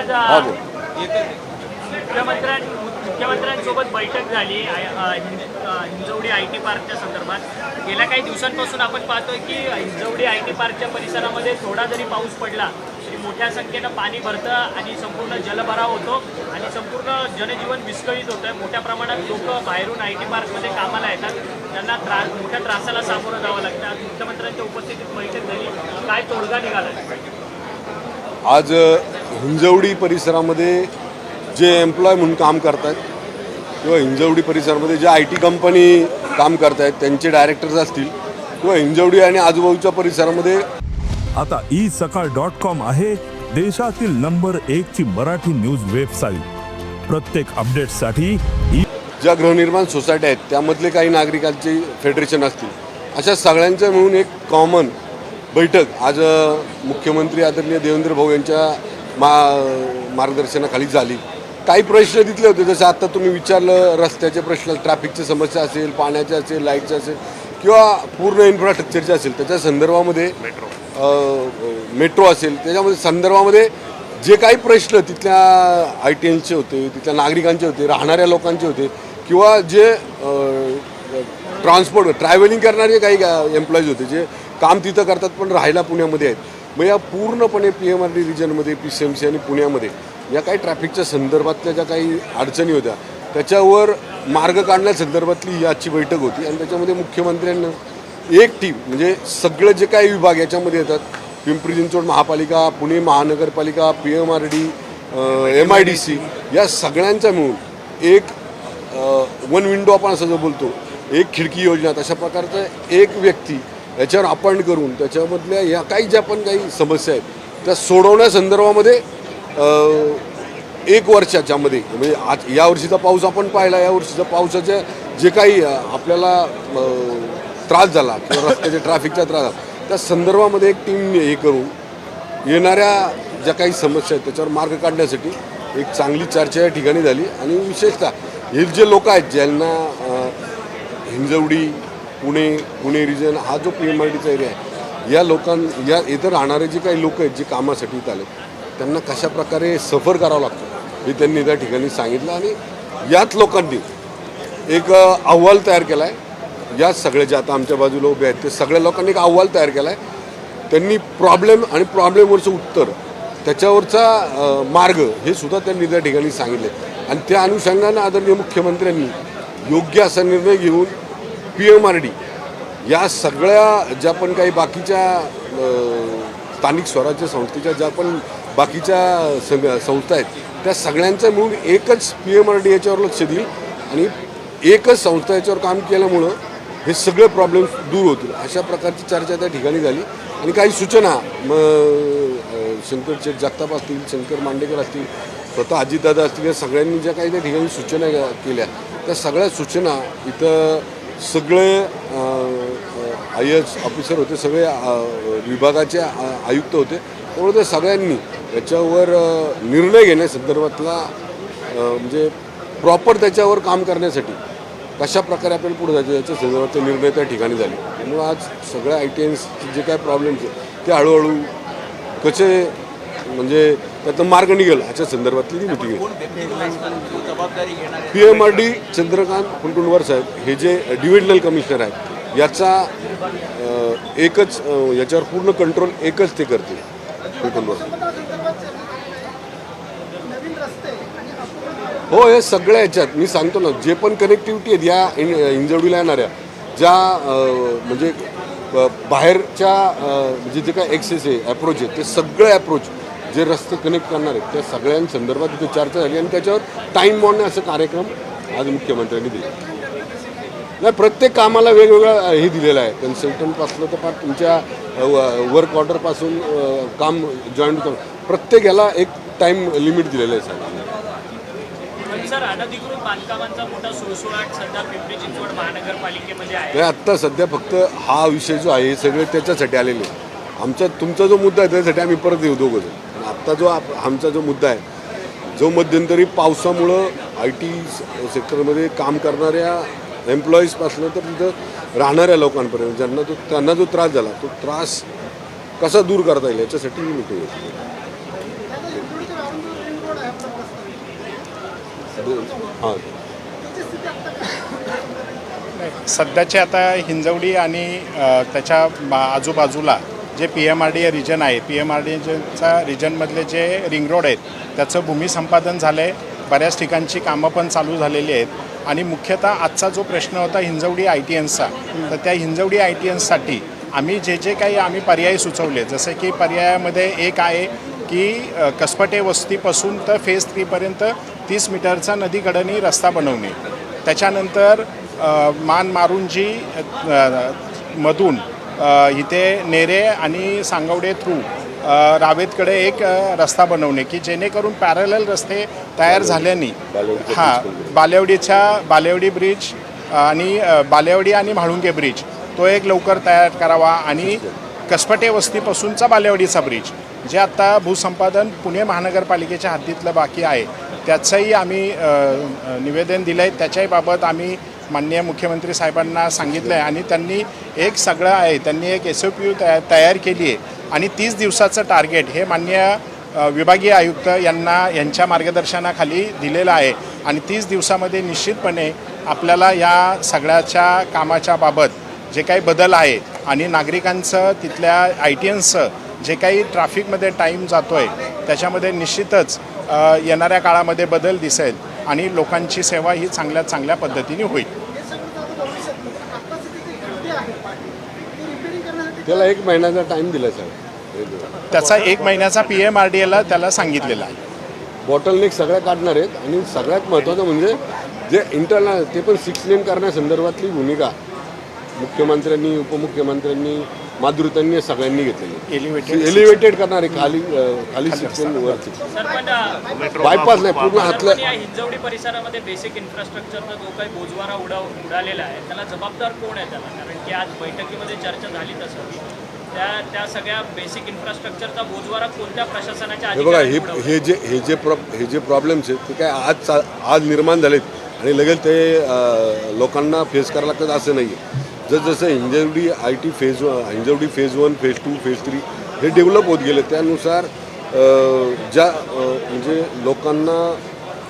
आज मुख्यमंत्र्यांसोबत बैठक झाली हिंजवडी IT पार्कच्या संदर्भात। गेल्या काही दिवसांपासून आपण पाहतोय की हिंजवडी IT पार्कच्या परिसरामध्ये थोडा जरी पाऊस पडला तरी मोठ्या संख्येनं पाणी भरतं आणि संपूर्ण जलभराव होतो आणि संपूर्ण जनजीवन विस्कळीत होतं। मोठ्या प्रमाणात लोक बाहेरून IT पार्कमध्ये कामाला येतात, त्यांना मोठ्या त्रासाला सामोरं जावं लागतं। आज मुख्यमंत्र्यांच्या उपस्थितीत बैठक झाली, काय तोडगा निघाला? आज हिंजवडी परिसरामध्ये जे एम्प्लॉय म्हणून काम करतात किंवा हिंजवडी परिसरामध्ये जे IT कंपनी काम करतायत त्यांचे डायरेक्टर्स असतील किंवा हिंजवडी आणि आजूबाजूच्या परिसरामध्ये आता isakal.com आहे देशातील नंबर 1 ची मराठी न्यूज वेबसाईट। प्रत्येक अपडेटसाठी ज्या गृहनिर्माण सोसायटी आहेत त्यामधले काही नागरिकांची फेडरेशन असतील अशा सगळ्यांचं मिळून एक कॉमन बैठक आज मुख्यमंत्री आदरणीय देवेंद्र भाऊ यांच्या मार्गदर्शनाखाली झाली। काही प्रश्न तिथले होते, जसं आत्ता तुम्ही विचारलं, रस्त्याचे प्रश्न, ट्रॅफिकची समस्या असेल, पाण्याचे असेल, लाईटचे असेल किंवा पूर्ण इन्फ्रास्ट्रक्चरचे असेल, त्याच्या संदर्भामध्ये मेट्रो असेल, त्याच्यामध्ये संदर्भामध्ये जे काही प्रश्न तिथल्या ITNचे होते, तिथल्या नागरिकांचे होते, राहणाऱ्या लोकांचे होते किंवा जे ट्रॅव्हलिंग करणारे काही एम्प्लॉईज होते जे काम तिथं करतात पण राहायला पुण्यामध्ये आहेत, मग या पूर्णपणे PMRD रिजनमध्ये PCMC आणि पुण्यामध्ये या काही ट्रॅफिकच्या संदर्भातल्या ज्या काही अडचणी होत्या त्याच्यावर मार्ग काढण्यासंदर्भातली याची बैठक होती। आणि त्याच्यामध्ये मुख्यमंत्र्यांना एक टीम म्हणजे सगळे जे काही विभाग याच्यामध्ये येतात, पिंपरी चिंचवड महापालिका, पुणे महानगरपालिका, PMRD, MIDC या सगळ्यांचा मिळून एक वन विंडो आपण असं जो बोलतो, एक खिडकी योजना, तशा प्रकारचं एक व्यक्ती याच्यावर अपॉइंट करून त्याच्यामधल्या या काही ज्या पण काही समस्या आहेत त्या सोडवण्यासंदर्भामध्ये 1 वर्षाच्यामध्ये म्हणजे आज यावर्षीचा पाऊस आपण पाहिला, यावर्षीचा पावसाच्या जे काही आपल्याला त्रास झाला किंवा रस्त्याच्या ट्रॅफिकचा त्रास झाला त्या संदर्भामध्ये एक टीम हे करून येणाऱ्या ज्या काही समस्या आहेत त्याच्यावर मार्ग काढण्यासाठी एक चांगली चर्चा या ठिकाणी झाली। आणि विशेषतः हे जे लोक आहेत ज्यांना हिंजवडी पुणे रिजन हा जो PMRDचा एरिया आहे या या इथं राहणारे जे काही लोक आहेत जे कामासाठी इथं आले त्यांना कशा प्रकारे सफर करावं लागतं हे त्यांनी त्या ठिकाणी सांगितलं। आणि याच लोकांनी एक अहवाल तयार केला आहे, या सगळे जे आता आमच्या बाजूला उभे आहेत ते सगळ्या लोकांनी एक अहवाल तयार केला आहे। त्यांनी प्रॉब्लेम आणि प्रॉब्लेमवरचं उत्तर त्याच्यावरचा मार्ग हे सुद्धा त्यांनी त्या ठिकाणी सांगितले। आणि त्या अनुषंगानं आदरणीय मुख्यमंत्र्यांनी योग्य असा निर्णय घेऊन PMRD या सगळ्या ज्या पण काही बाकीच्या स्थानिक स्वराज्य संस्थेच्या ज्या पण बाकीच्या संस्था आहेत त्या सगळ्यांचं मिळून एकच PMRD याच्यावर लक्ष देईल आणि एकच संस्था याच्यावर काम केल्यामुळं हे सगळे प्रॉब्लेम्स दूर होतील अशा प्रकारची चर्चा त्या ठिकाणी झाली। आणि काही सूचना शंकर शेठ जगताप असतील, शंकर मांडेकर असतील, स्वतः अजितदादा असतील, या सगळ्यांनी ज्या काही त्या ठिकाणी सूचना केल्या त्या सगळ्या सूचना इथं सगळे IAS ऑफिसर होते, सगळे विभागाचे आयुक्त होते, त्यामुळे त्या सगळ्यांनी याच्यावर निर्णय घेण्यासंदर्भातला म्हणजे प्रॉपर त्याच्यावर काम करण्यासाठी कशा प्रकारे आपल्याला पुढे जायचं याच्या संदर्भातले निर्णय त्या ठिकाणी झाले। त्यामुळे आज सगळ्या ITNचे जे काय प्रॉब्लेम्स आहेत ते हळूहळू कसे म्हणजे त्याचा मार्ग निघेल याच्या संदर्भातली ती मिटिंग आहे। PMRD चंद्रकांत कुंटुंडवार साहेब हे जे डिव्हिजनल कमिशनर आहेत याचा एकच याच्यावर पूर्ण कंट्रोल एकच ते करते कुंटुंडवार। हो, हे सगळ्या ह्याच्यात मी सांगतो ना जे पण कनेक्टिव्हिटी आहेत या हिंजवडीला येणाऱ्या ज्या म्हणजे बाहेरच्या म्हणजे जे काय ॲक्सेस आहे ॲप्रोच आहे ते सगळे ॲप्रोच जे रस्ते कनेक्ट करणार आहेत त्या सगळ्यांसंदर्भात तिथे चर्चा झाली आणि त्याच्यावर टाईम बॉन्डने असं कार्यक्रम आज मुख्यमंत्र्यांनी दिला। नाही, प्रत्येक कामाला वेगवेगळा हे दिलेलं आहे, कन्सल्टंटपासलं तर फार तुमच्या वर्क ऑर्डरपासून काम जॉईन करून प्रत्येक याला एक टाईम लिमिट दिलेलं आहे साहेब। सर, अनधिकृत बांधकामांचा मोठा सुळसुळाट सध्या पिंपरी चिंचवड महानगरपालिकेमध्ये आहे। आत्ता सध्या फक्त हा विषय जो आहे सगळे त्याच्यासाठी आलेले आमचा तुमचा जो मुद्दा आहे त्याच्यासाठी आम्ही परत येऊ दोघं जण। आत्ता जो आमचा जो मुद्दा आहे जो मध्यंतरी पावसामुळं IT सेक्टरमध्ये काम करणाऱ्या एम्प्लॉईजपासून तर तिथं राहणाऱ्या लोकांपर्यंत त्यांना जो त्रास झाला तो त्रास कसा दूर करता येईल याच्यासाठी ही मीटिंग आहे। हां सध्याचे आता हिंजवडी आणि त्याच्या आजूबाजूला जे PMRDA रिजन आहे, PMRDAचा रिजनमधले जे रिंग रोड आहेत त्याचं भूमिसंपादन झालं आहे. बऱ्याच ठिकाणची कामं पण चालू झालेली आहेत आणि मुख्यतः आजचा जो प्रश्न होता हिंजवडी ITNचा, तर त्या हिंजवडी ITNसाठी आम्ही जे काही आम्ही पर्याय सुचवले, जसे की पर्यायामध्ये एक आहे की कसपटे वस्तीपासून तर फेज 3 पर्यंत 30 मीटरचा नदीकडनी रस्ता बनवणे. त्याच्यानंतर मारुंजी मधून इथे नेरे आणि सांगवडे थ्रू रावेतकडे एक रस्ता बनवणे की जेणेकरून पॅरलल रस्ते तयार झाल्याने बालेवडी ब्रिज आणि बालेवडी आणि म्हाळुंगे ब्रिज तो एक लवकर तयार करावा आणि कसपटे वस्तीपासूनचा बालेवडीचा ब्रिज जे आत्ता भूसंपादन पुणे महानगरपालिकेच्या हद्दीतलं बाकी आहे त्याचंही आम्ही निवेदन दिलं आहे. त्याच्याही बाबत आम्ही माननीय मुख्यमंत्री साहेबांना सांगितलं आहे आणि त्यांनी एक सगळं आहे, त्यांनी एक SOP तयार केली आहे आणि 30 दिवसाचं टार्गेट हे माननीय विभागीय आयुक्त यांच्या मार्गदर्शनाखाली दिलेलं आहे आणि 30 दिवसामध्ये निश्चितपणे आपल्याला या सगळ्याच्या कामाच्या बाबत जे काही बदल आहे आणि नागरिकांचं तिथल्या ITNचं जे काही ट्रॅफिकमध्ये टाईम जातो आहे त्याच्यामध्ये निश्चितच येणाऱ्या काळामध्ये बदल दिसेल आणि लोकांची सेवा ही चांगल्या चांगल्या पद्धतीने होईल. त्याला 1 महिन्याचा टाईम दिला साहेब. त्याचा 1 महिन्याचा PMRDAला त्याला सांगितलेला आहे. बॉटलनेक सगळ्या काढणार आहेत आणि सगळ्यात महत्त्वाचं म्हणजे जे इंटरनल ते पण 6 लेन करण्यासंदर्भातली भूमिका मुख्यमंत्र्यांनी उपमुख्यमंत्र्यांनी माधुरीतांनी सगळ्यांनी घेतलेली. एलिव्हेटेड करणारे खाली 6 लेन वरती बायपास नाही पूर्ण हातलं. या हिंजवडी परिसरामध्ये बेसिक इन्फ्रास्ट्रक्चरचा जो काही बोजवारा उडालेला आहे त्याला जबाबदार कोण आहे त्याला? कारण की आज बैठकीमध्ये चर्चा झाली तसं त्या सगळ्या बेसिक इन्फ्रास्ट्रक्चरचा बोजवारा कोणत्या प्रशासनाच्या हे बघा अधिकाऱ्यांनी हे जे प्रॉब्लेम्स आहेत ते काय आज निर्माण झालेत आणि लगेच ते लोकांना फेस करायला लागतात असं नाही आहे. जसं Hinjewadi Hinjewadi phase 1 phase 2 phase 3 हे डेव्हलप होत गेले त्यानुसार ज्या म्हणजे लोकांना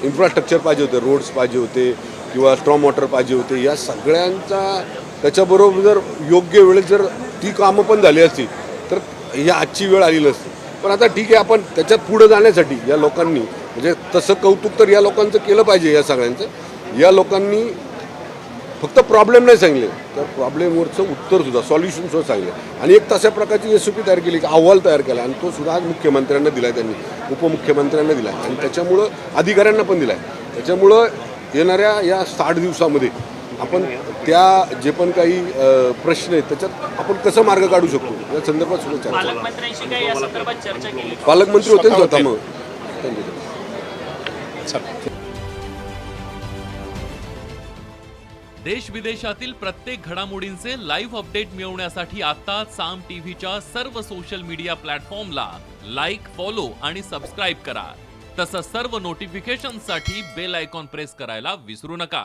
इन्फ्रास्ट्रक्चर पाहिजे होते, रोड्स पाहिजे होते किंवा स्ट्रॉम वॉटर पाहिजे होते, या सगळ्यांचा त्याच्याबरोबर जर योग्य वेळेत जर ती कामं पण झाली असती तर ही आजची वेळ आली नसती. पण आता ठीक आहे, आपण त्याच्यात पुढं जाण्यासाठी या लोकांनी म्हणजे तसं कौतुक तर या लोकांचं केलं पाहिजे. या सगळ्यांचं या लोकांनी फक्त प्रॉब्लेम नाही सांगले तर प्रॉब्लेमवरचं उत्तरसुद्धा सॉल्युशनसुद्धा सांगले आणि एक तशा प्रकारची SOP तयार केली, अहवाल तयार केला आणि तो सुद्धा आज मुख्यमंत्र्यांना दिला आहे, त्यांनी उपमुख्यमंत्र्यांना दिला आहे आणि त्याच्यामुळं अधिकाऱ्यांना पण दिला आहे. त्याच्यामुळं येणाऱ्या या 60 दिवसामध्ये आपण त्या जे पण काही प्रश्न आहेत त्याच्यात आपण कसं मार्ग काढू शकतो या संदर्भात सुद्धा चर्चा. पालकमंत्र्यांशी काही या संदर्भात चर्चा केली? पालकमंत्री होते स्वतः मग देश विदेशातील प्रत्येक घडामोडींचे लाईव्ह अपडेट मिळवण्यासाठी आता साम टीव्हीच्या सर्व सोशल मीडिया प्लॅटफॉर्मला लाईक, फॉलो आणि सबस्क्राईब करा. तसंच सर्व नोटिफिकेशनसाठी बेल आयकॉन प्रेस करायला विसरू नका.